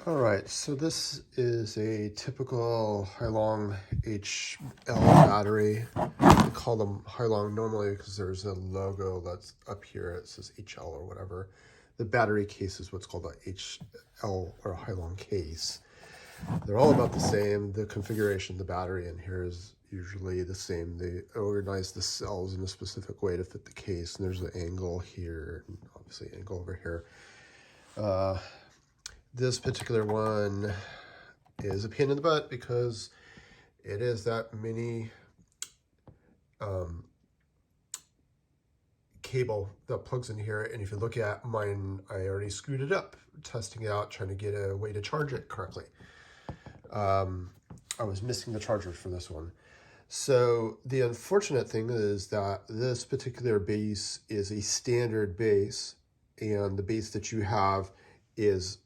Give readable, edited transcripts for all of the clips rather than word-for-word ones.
All right, so this is a typical Hailong HL battery. I call them Hailong normally because there's a logo that's up here. It says HL or whatever. The battery case is what's called a HL or a Hailong case. They're all about the same. The configuration of the battery in here is usually the same. They organize the cells in a specific way to fit the case. And there's an angle here, and obviously an angle over here. This particular one is a pain in the butt because it is that mini cable that plugs in here. And if you look at mine, I already screwed it up, testing it out, trying to get a way to charge it correctly. I was missing the charger for this one. So the unfortunate thing is that this particular base is a standard base, and the base that you have is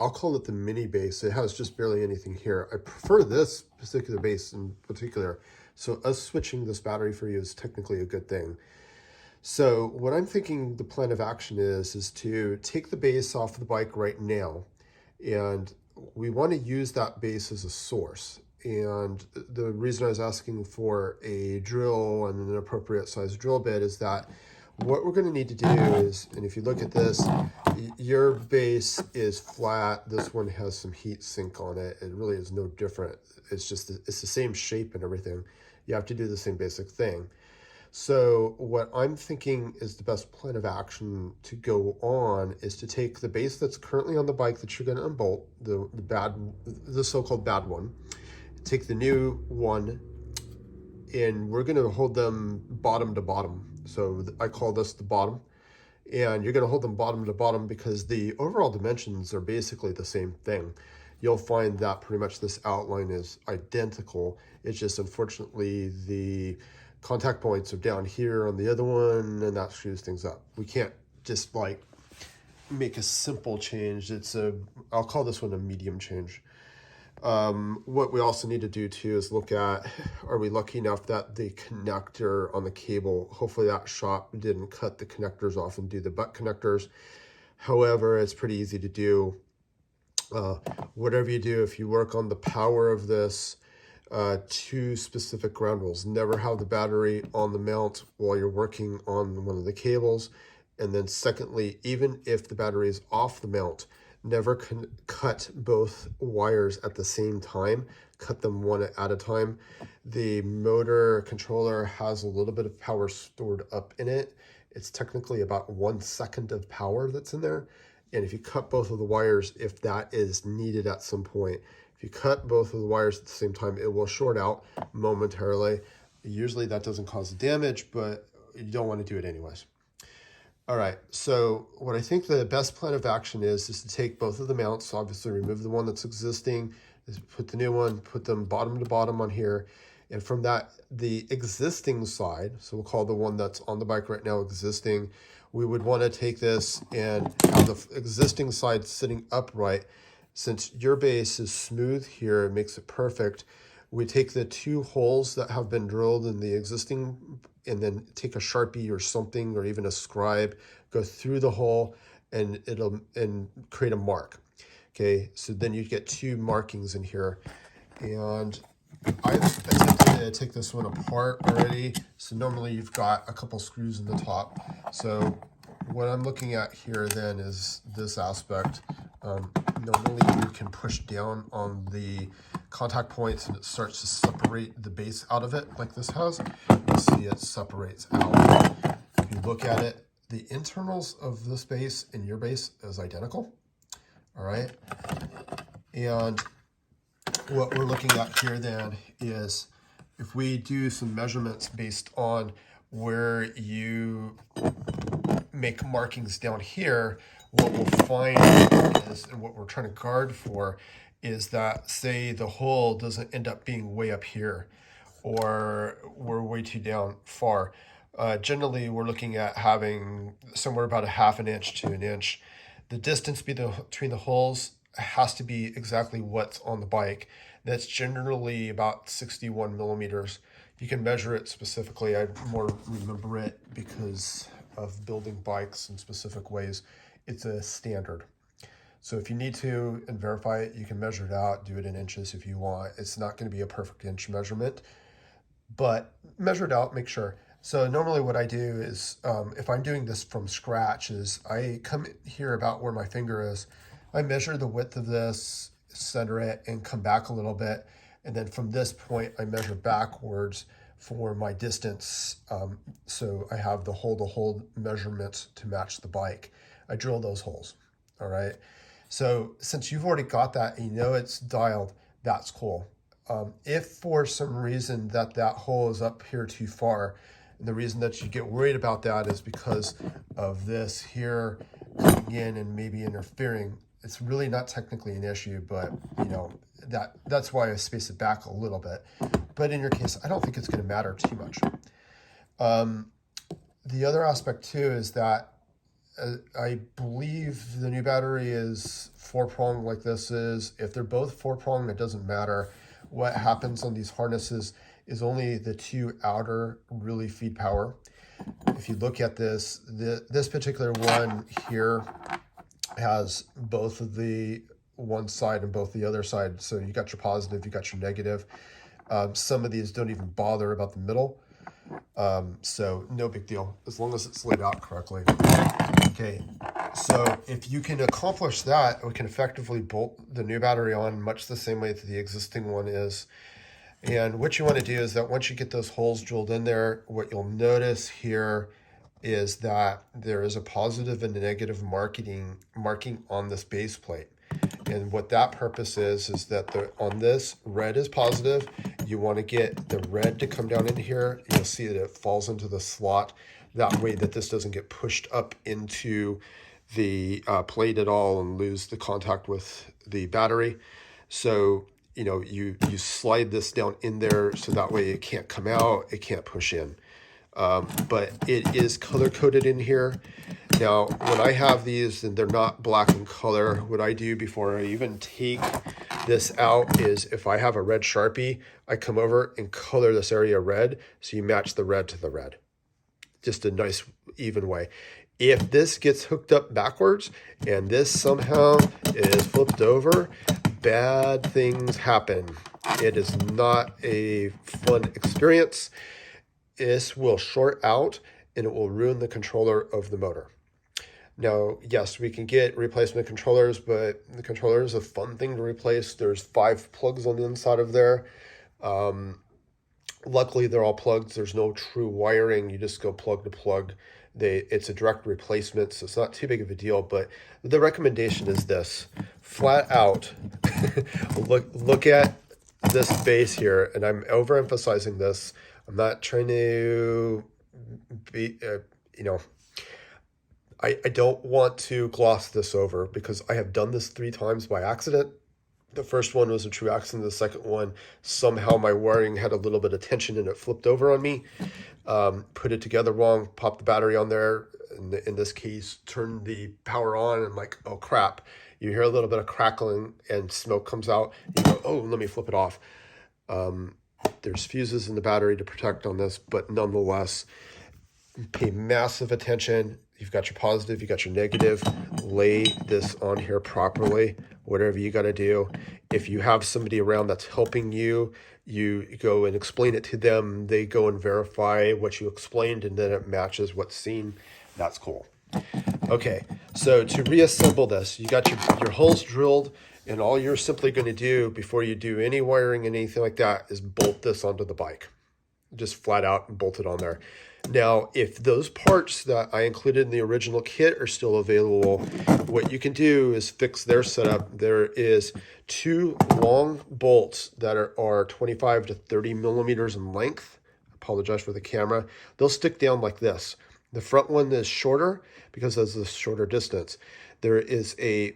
I'll call it the mini base. It has just barely anything here. I prefer this particular base in particular. So us switching this battery for you is technically a good thing. So what I'm thinking the plan of action is to take the base off the bike right now. And we want to use that base as a source. And the reason I was asking for a drill and an appropriate size drill bit is that what we're going to need to do is, and if you look at this, your base is flat. This one has some heat sink on it. It really is no different. It's just, it's the same shape and everything. You have to do the same basic thing. So what I'm thinking is the best plan of action to go on is to take the base that's currently on the bike that you're going to unbolt, the so-called bad one, take the new one, and we're going to hold them bottom to bottom. So I call this the bottom, and you're going to hold them bottom to bottom because the overall dimensions are basically the same thing. You'll find that pretty much this outline is identical. It's just unfortunately the contact points are down here on the other one, and that screws things up. We can't just like make a simple change. I'll call this one a medium change. What we also need to do too is look at, are we lucky enough that the connector on the cable, hopefully that shop didn't cut the connectors off and do the butt connectors. However, it's pretty easy to do. Whatever you do, if you work on the power of this, two specific ground rules: never have the battery on the mount while you're working on one of the cables. And then secondly, even if the battery is off the mount, never cut both wires at the same time. Cut them one at a time. The motor controller has a little bit of power stored up in it. It's technically about 1 second of power that's in there. And if you cut both of the wires, if that is needed at some point, if you cut both of the wires at the same time, it will short out momentarily. Usually that doesn't cause damage, but you don't want to do it anyways. All right, so what I think the best plan of action is to take both of the mounts, obviously remove the one that's existing, put the new one, put them bottom to bottom on here. And from that, the existing side, so we'll call the one that's on the bike right now existing, we would want to take this and have the existing side sitting upright. Since your base is smooth here, it makes it perfect. We take the two holes that have been drilled in the existing and then take a Sharpie or something, or even a scribe, go through the hole and create a mark. Okay, so then you get two markings in here. And I've attempted to take this one apart already. So normally you've got a couple screws in the top. So what I'm looking at here then is this aspect. Normally you can push down on the contact points and it starts to separate the base out of it like this has. You see it separates out. If you look at it, the internals of this base and your base is identical. All right. And what we're looking at here then is if we do some measurements based on where you make markings down here, what we'll find is, and what we're trying to guard for, is that, say, the hole doesn't end up being way up here, or we're way too down far. Generally, we're looking at having somewhere about a ½ inch to an inch. The distance between the holes has to be exactly what's on the bike. That's generally about 61 millimeters. You can measure it specifically. I more remember it because of building bikes in specific ways. It's a standard. So if you need to and verify it, you can measure it out, do it in inches if you want. It's not going to be a perfect inch measurement, but measure it out, make sure. So normally what I do is, if I'm doing this from scratch, is I come here about where my finger is, I measure the width of this, center it, and come back a little bit. And then from this point, I measure backwards for my distance. So I have the hole-to-hole measurements to match the bike. I drill those holes, all right? So since you've already got that and you know it's dialed, that's cool. If for some reason that hole is up here too far, and the reason that you get worried about that is because of this here coming in and maybe interfering, it's really not technically an issue, but you know, that's why I space it back a little bit. But in your case, I don't think it's going to matter too much. The other aspect too is that I believe the new battery is 4-pronged like this is. If they're both 4-pronged, it doesn't matter. What happens on these harnesses is only the two outer really feed power. If you look at this, this particular one here has both of the one side and both the other side. So you got your positive, you got your negative. Some of these don't even bother about the middle. So no big deal, as long as it's laid out correctly. Okay, so if you can accomplish that, we can effectively bolt the new battery on much the same way that the existing one is. And what you want to do is that once you get those holes drilled in there, what you'll notice here is that there is a positive and a negative marking on this base plate. And what that purpose is that on this, red is positive. You want to get the red to come down in here. You'll see that it falls into the slot. That way that this doesn't get pushed up into the plate at all and lose the contact with the battery. So, you know, you slide this down in there so that way it can't come out, it can't push in. But it is color-coded in here. Now, when I have these and they're not black in color, what I do before I even take this out is if I have a red Sharpie, I come over and color this area red so you match the red to the red. Just a nice, even way. If this gets hooked up backwards and this somehow is flipped over, bad things happen. It is not a fun experience. This will short out and it will ruin the controller of the motor. Now, yes, we can get replacement controllers, but the controller is a fun thing to replace. There's 5 plugs on the inside of there. Luckily, they're all plugged. There's no true wiring. You just go plug to plug. It's a direct replacement, so it's not too big of a deal. But the recommendation is this: flat out, look at this base here, and I'm overemphasizing this. I'm not trying to be, I don't want to gloss this over because I have done this 3 times by accident. The first one was a true accident. The second one, somehow my wiring had a little bit of tension and it flipped over on me. Put it together wrong, popped the battery on there. In this case, turned the power on and I'm like, oh crap. You hear a little bit of crackling and smoke comes out. You go, oh, let me flip it off. There's fuses in the battery to protect on this, but nonetheless, pay massive attention. You've got your positive, you got your negative. Lay this on here properly, whatever you got to do. If you have somebody around that's helping you, you go and explain it to them. They go and verify what you explained, and then it matches what's seen. That's cool. Okay, so to reassemble this, you got your holes drilled, and all you're simply going to do before you do any wiring and anything like that is bolt this onto the bike. Just flat out and bolt it on there. Now, if those parts that I included in the original kit are still available, what you can do is fix their setup. There is 2 long bolts that are 25 to 30 millimeters in length. I apologize for the camera. They'll stick down like this. The front one is shorter because there's a shorter distance. There is a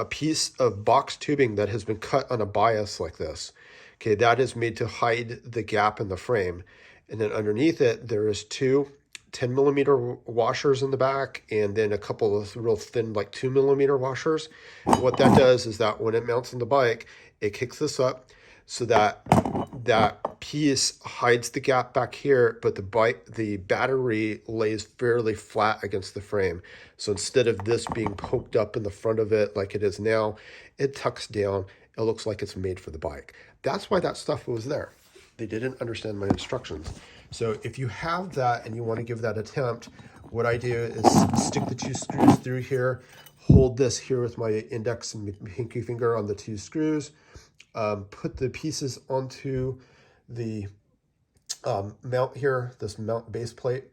piece of box tubing that has been cut on a bias like this. Okay, that is made to hide the gap in the frame. And then underneath it, there is 2 10-millimeter washers in the back, and then a couple of real thin, like 2-millimeter washers. And what that does is that when it mounts on the bike, it kicks this up so that piece hides the gap back here, but the battery lays fairly flat against the frame. So instead of this being poked up in the front of it like it is now, it tucks down. It looks like it's made for the bike. That's why that stuff was there. They didn't understand my instructions. So if you have that and you want to give that attempt, what I do is stick the 2 screws through here, hold this here with my index and pinky finger on the 2 screws, put the pieces onto the mount here, this mount base plate,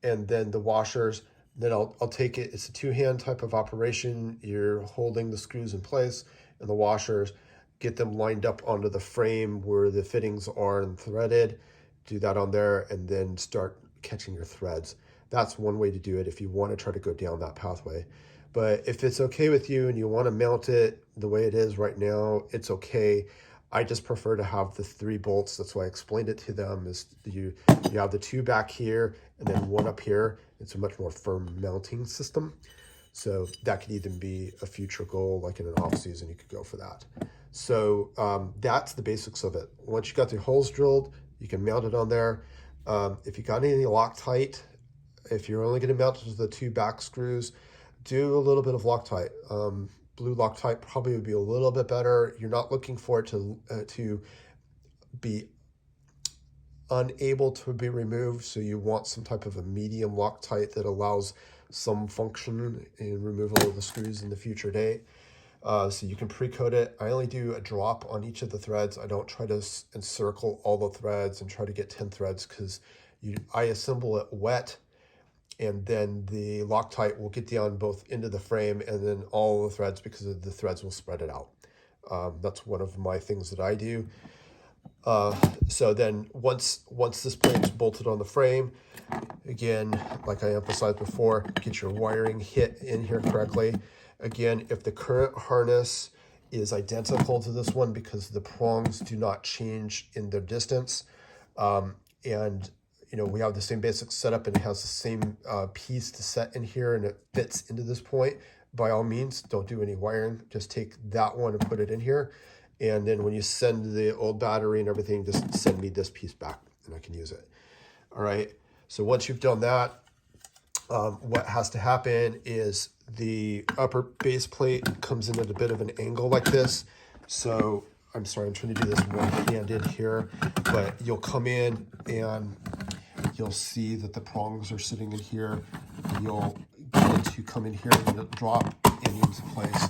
and then the washers. Then I'll take it, it's a 2-hand type of operation. You're holding the screws in place and the washers, get them lined up onto the frame where the fittings are and threaded. Do that on there and then start catching your threads. That's one way to do it if you want to try to go down that pathway. But if it's okay with you and you want to mount it the way it is right now, it's okay. I just prefer to have the 3 bolts. That's why I explained it to them, is you have the 2 back here and then 1 up here. It's a much more firm mounting system. So that could even be a future goal, like in an off season, you could go for that. So that's the basics of it. Once you got the holes drilled, you can mount it on there. If you got any Loctite, if you're only going to mount to the 2 back screws, do a little bit of Loctite. Blue Loctite probably would be a little bit better. You're not looking for it to be unable to be removed, so you want some type of a medium Loctite that allows some function in removal of the screws in the future date. So you can pre-coat it. I only do a drop on each of the threads. I don't try to encircle all the threads and try to get 10 threads, because I assemble it wet, and then the Loctite will get down both into the frame and then all the threads, because the threads will spread it out. That's one of my things that I do. So then once this plate is bolted on the frame, again, like I emphasized before, get your wiring hit in here correctly. Again, if the current harness is identical to this one, because the prongs do not change in their distance, and we have the same basic setup and it has the same piece to set in here and it fits into this point, by all means, don't do any wiring. Just take that one and put it in here. And then when you send the old battery and everything, just send me this piece back and I can use it. All right. So once you've done that, what has to happen is the upper base plate comes in at a bit of an angle like this. So I'm sorry, I'm trying to do this one-handed here, but you'll come in and you'll see that the prongs are sitting in here. You'll get to come in here and it'll drop into place.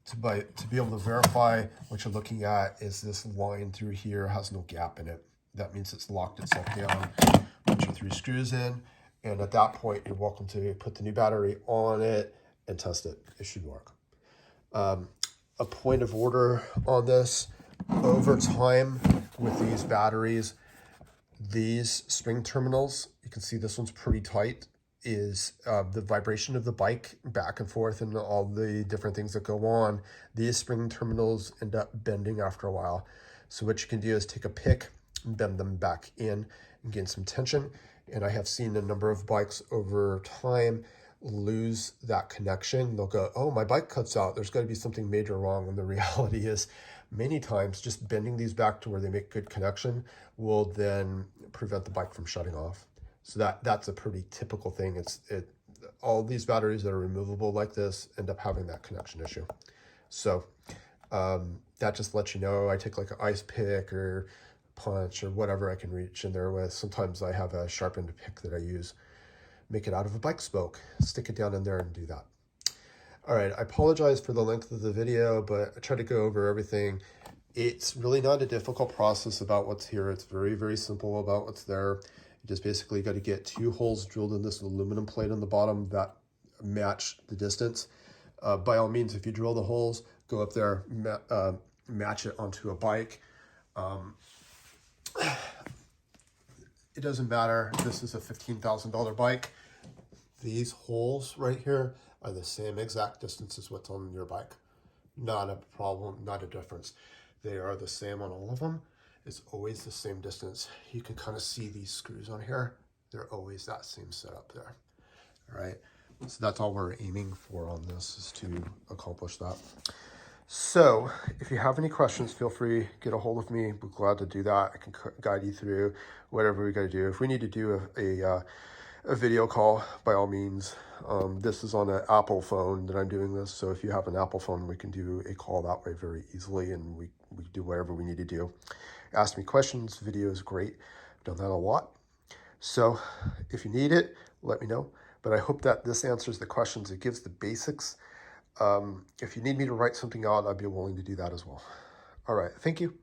To be able to verify what you're looking at is this line through here has no gap in it. That means it's locked itself down. Put your 3 screws in, and at that point, you're welcome to put the new battery on it and test it. It should work. A point of order on this: over time with these batteries, these spring terminals, you can see this one's pretty tight, is the vibration of the bike back and forth and all the different things that go on. These spring terminals end up bending after a while. So what you can do is take a pick and bend them back in and gain some tension. And I have seen a number of bikes over time lose that connection. They'll go, oh, my bike cuts out. There's got to be something major wrong. And the reality is, many times just bending these back to where they make good connection will then prevent the bike from shutting off. So that's a pretty typical thing. All these batteries that are removable like this end up having that connection issue. So that just lets you know. I take like an ice pick or punch or whatever I can reach in there with. Sometimes I have a sharpened pick that I use. Make it out of a bike spoke, stick it down in there and do that. All right, I apologize for the length of the video, but I try to go over everything. It's really not a difficult process about what's here. It's very, very simple about what's there. You just basically got to get 2 holes drilled in this aluminum plate on the bottom that match the distance. By all means, if you drill the holes, go up there, match it onto a bike. It doesn't matter. This is a $15,000 bike. These holes right here are the same exact distance as what's on your bike. Not a problem, not a difference. They are the same on all of them. It's always the same distance. You can kind of see these screws on here. They're always that same setup there. All right, so that's all we're aiming for on this, is to accomplish that. So if you have any questions, feel free, get a hold of me. We're glad to do that. I can guide you through whatever we got to do. If we need to do a video call, by all means. This is on an Apple phone that I'm doing this. So if you have an Apple phone, we can do a call that way very easily, and we do whatever we need to do. Ask me questions. Video is great. I've done that a lot. So if you need it, let me know. But I hope that this answers the questions. It gives the basics. If you need me to write something out, I'd be willing to do that as well. All right. Thank you.